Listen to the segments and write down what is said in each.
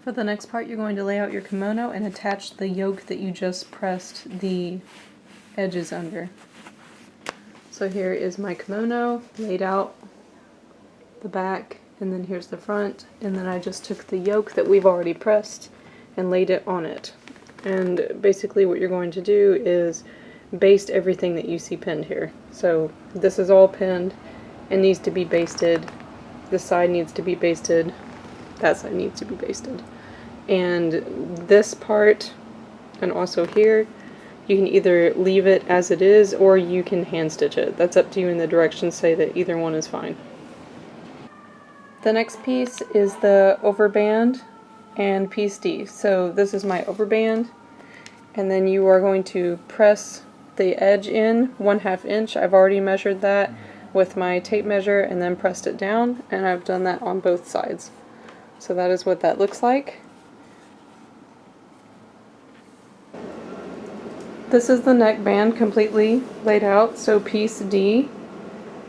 For the next part, you're going to lay out your kimono and attach the yoke that you just pressed the edges under. So here is my kimono laid out, the back, and then here's the front, and then I just took the yoke that we've already pressed and laid it on it. And basically what you're going to do is baste everything that you see pinned here. So this is all pinned and needs to be basted. This side needs to be basted. That side needs to be basted. And this part, and also here, you can either leave it as it is or you can hand stitch it. That's up to you, and the directions say that either one is fine. The next piece is the overband and piece D. So this is my overband, and then you are going to press the edge in 1/2 inch. I've already measured that with my tape measure and then pressed it down, and I've done that on both sides. So that is what that looks like. This is the neckband completely laid out, so piece D,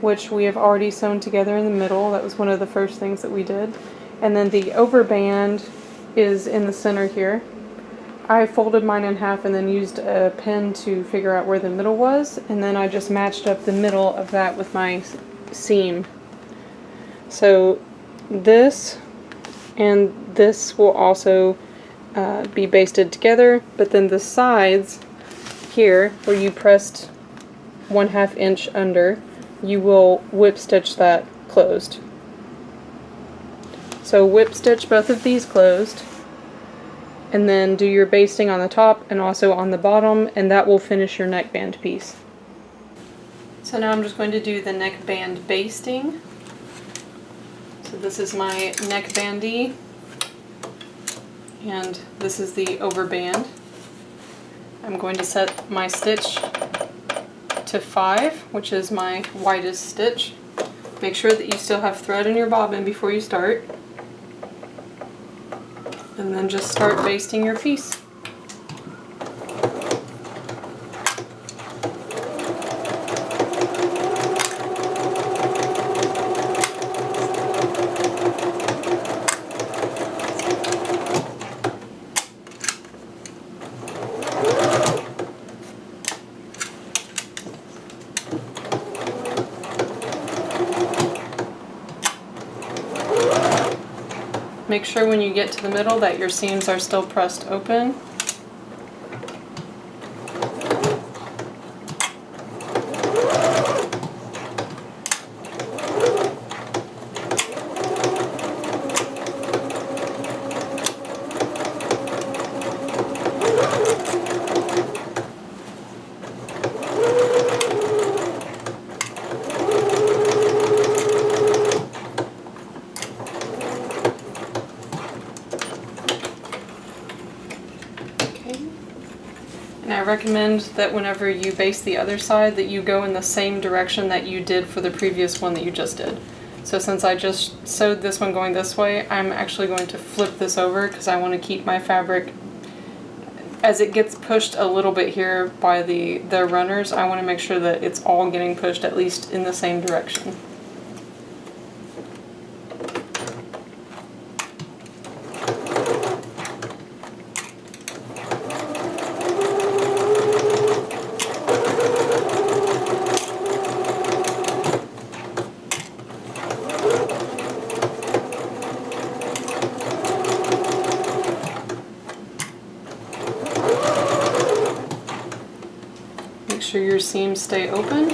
which we have already sewn together in the middle. That was one of the first things that we did. And then the overband is in the center here. I folded mine in half and then used a pin to figure out where the middle was, and then I just matched up the middle of that with my seam. So this and this will also be basted together, but then the sides here, where you pressed 1/2 inch under, you will whip stitch that closed. So whip stitch both of these closed, and then do your basting on the top and also on the bottom, and that will finish your neckband piece. So now I'm just going to do the neckband basting. So this is my neckbandee, and this is the overband. I'm going to set my stitch to 5, which is my widest stitch. Make sure that you still have thread in your bobbin before you start. And then just start basting your piece. Make sure when you get to the middle that your seams are still pressed open. And I recommend that whenever you baste the other side that you go in the same direction that you did for the previous one that you just did. So since I just sewed this one going this way, I'm actually going to flip this over because I want to keep my fabric, as it gets pushed a little bit here by the runners, I want to make sure that it's all getting pushed at least in the same direction. Make sure your seams stay open.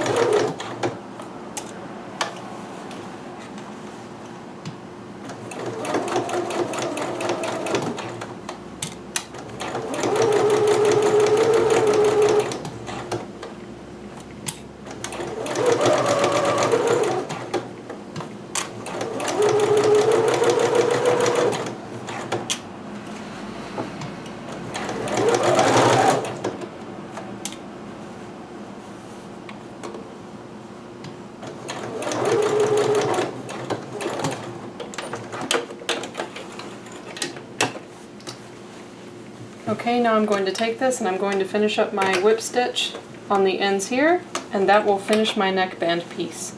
Okay, now I'm going to take this and I'm going to finish up my whip stitch on the ends here, and that will finish my neckband piece.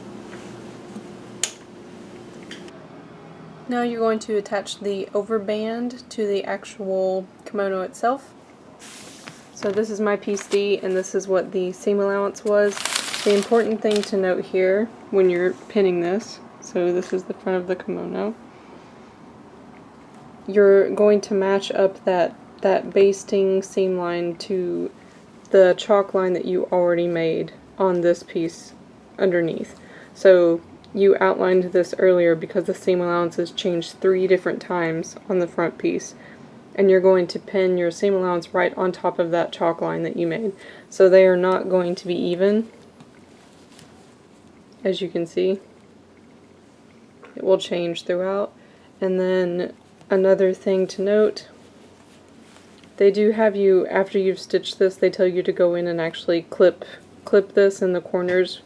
Now you're going to attach the overband to the actual kimono itself. So this is my piece D, and this is what the seam allowance was. The important thing to note here when you're pinning this, so this is the front of the kimono, you're going to match up that basting seam line to the chalk line that you already made on this piece underneath. So you outlined this earlier because the seam allowances changed 3 different times on the front piece, and you're going to pin your seam allowance right on top of that chalk line that you made. So they are not going to be even, as you can see. It will change throughout. And then another thing to note, they do have you, after you've stitched this, they tell you to go in and actually clip this in the corners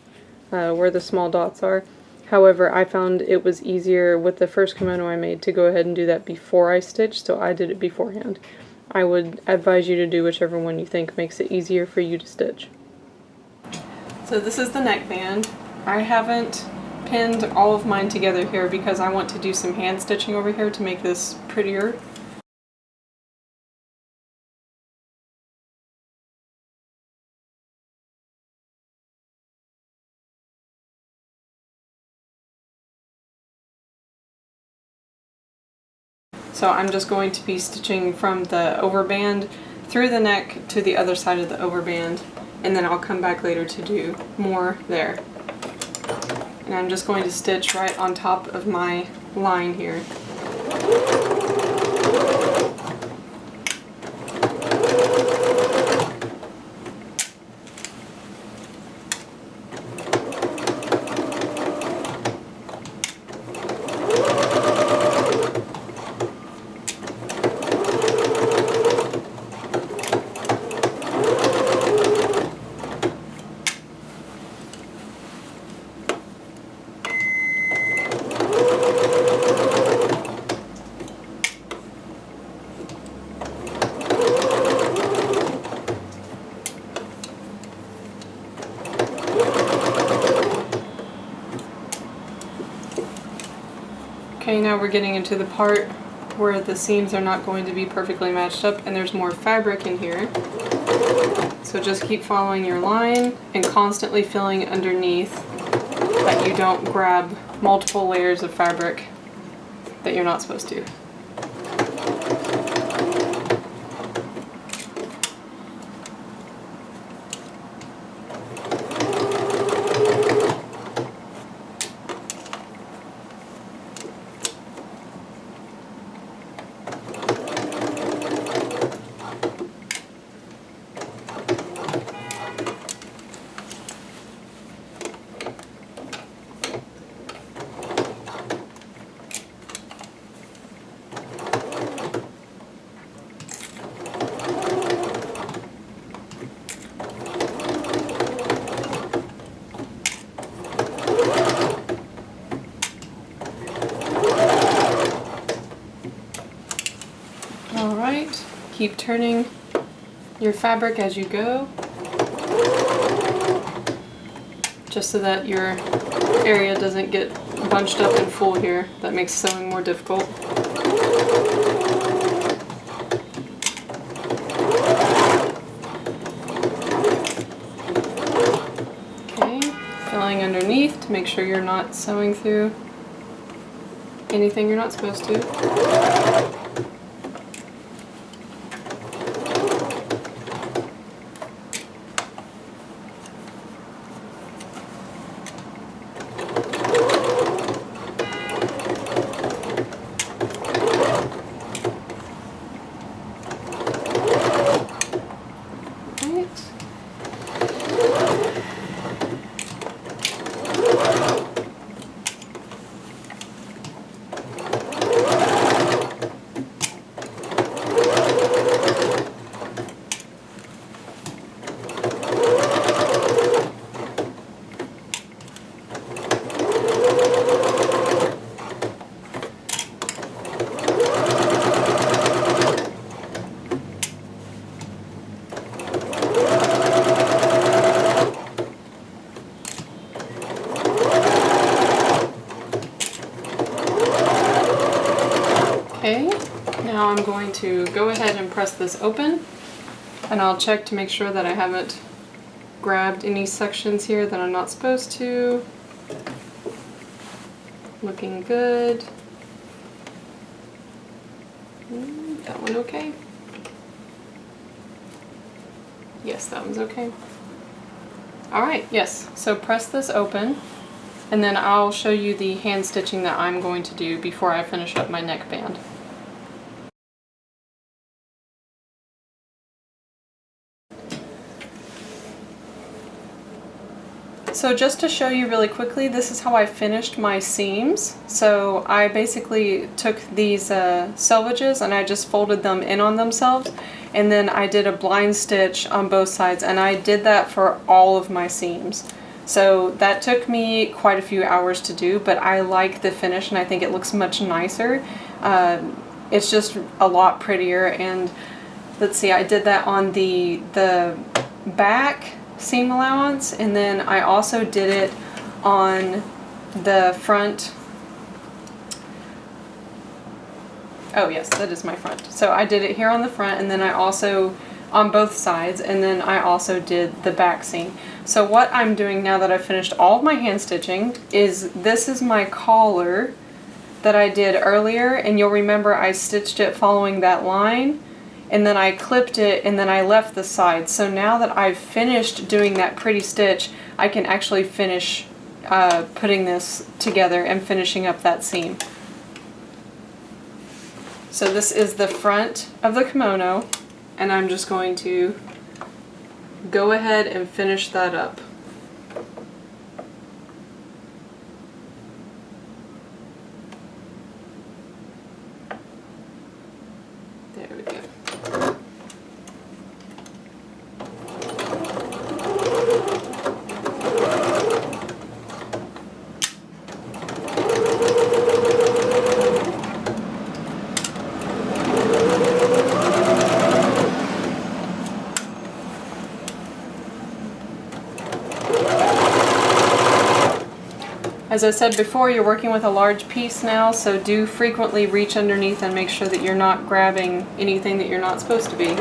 where the small dots are. However, I found it was easier with the first kimono I made to go ahead and do that before I stitched, so I did it beforehand. I would advise you to do whichever one you think makes it easier for you to stitch. So this is the neckband. I haven't pinned all of mine together here because I want to do some hand stitching over here to make this prettier. So I'm just going to be stitching from the overband through the neck to the other side of the overband, and then I'll come back later to do more there. And I'm just going to stitch right on top of my line here. Okay, now we're getting into the part where the seams are not going to be perfectly matched up and there's more fabric in here. So just keep following your line and constantly filling underneath that you don't grab multiple layers of fabric that you're not supposed to. Alright, keep turning your fabric as you go, just so that your area doesn't get bunched up and full here. That makes sewing more difficult. Okay, filling underneath to make sure you're not sewing through anything you're not supposed to. I'm going to go ahead and press this open, and I'll check to make sure that I haven't grabbed any sections here that I'm not supposed to. Looking good. That one okay? Yes, that one's okay. Alright, yes, so press this open, and then I'll show you the hand stitching that I'm going to do before I finish up my neckband. So just to show you really quickly, this is how I finished my seams. So I basically took these selvages and I just folded them in on themselves, and then I did a blind stitch on both sides, and I did that for all of my seams. So that took me quite a few hours to do, but I like the finish and I think it looks much nicer. It's just a lot prettier. And let's see, I did that on the back seam allowance, and then I also did it on the front. Oh yes, that is my front. So I did it here on the front, and then I also on both sides, and then I also did the back seam. So what I'm doing now that I've finished all of my hand stitching is this is my collar that I did earlier, and you'll remember I stitched it following that line, and then I clipped it, and then I left the side. So now that I've finished doing that pretty stitch, I can actually finish putting this together and finishing up that seam. So this is the front of the kimono, and I'm just going to go ahead and finish that up. There we go. As I said before, you're working with a large piece now, so do frequently reach underneath and make sure that you're not grabbing anything that you're not supposed to be.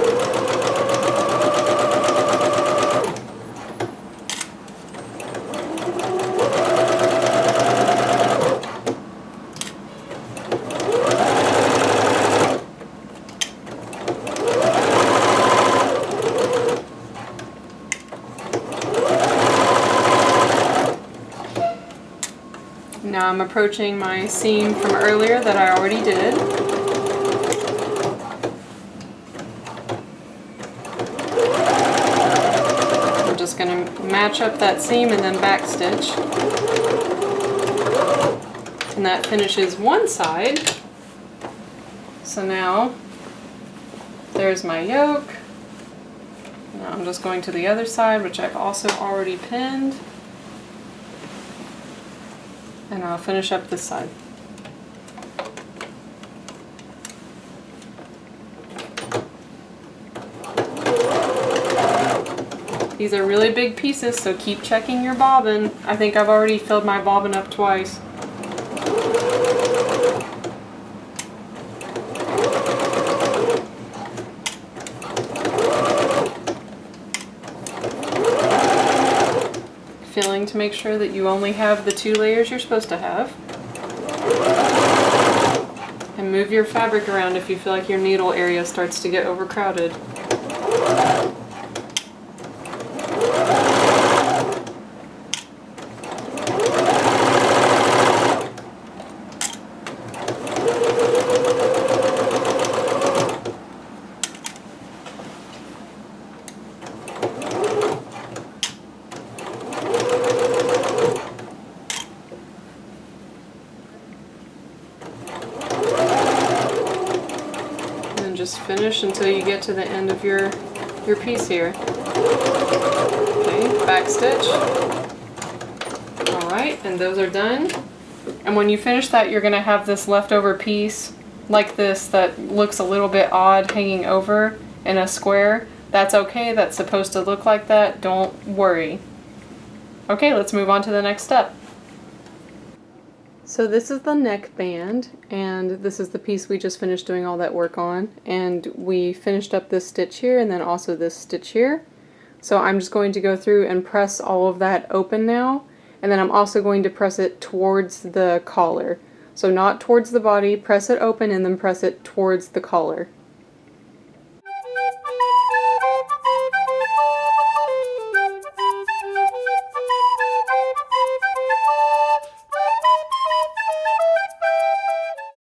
Now I'm approaching my seam from earlier that I already did. I'm just going to match up that seam and then backstitch. And that finishes one side. So now there's my yoke. Now I'm just going to the other side, which I've also already pinned. And I'll finish up this side. These are really big pieces, so keep checking your bobbin. I think I've already filled my bobbin up twice. Filling to make sure that you only have the 2 layers you're supposed to have. And move your fabric around if you feel like your needle area starts to get overcrowded. Just finish until you get to the end of your piece here. Okay, back stitch. Alright, and those are done. And when you finish that, you're going to have this leftover piece like this that looks a little bit odd hanging over in a square. That's okay, that's supposed to look like that, don't worry. Okay, let's move on to the next step. So this is the neck band, and this is the piece we just finished doing all that work on, and we finished up this stitch here and then also this stitch here. So I'm just going to go through and press all of that open now, and then I'm also going to press it towards the collar. So not towards the body, press it open and then press it towards the collar.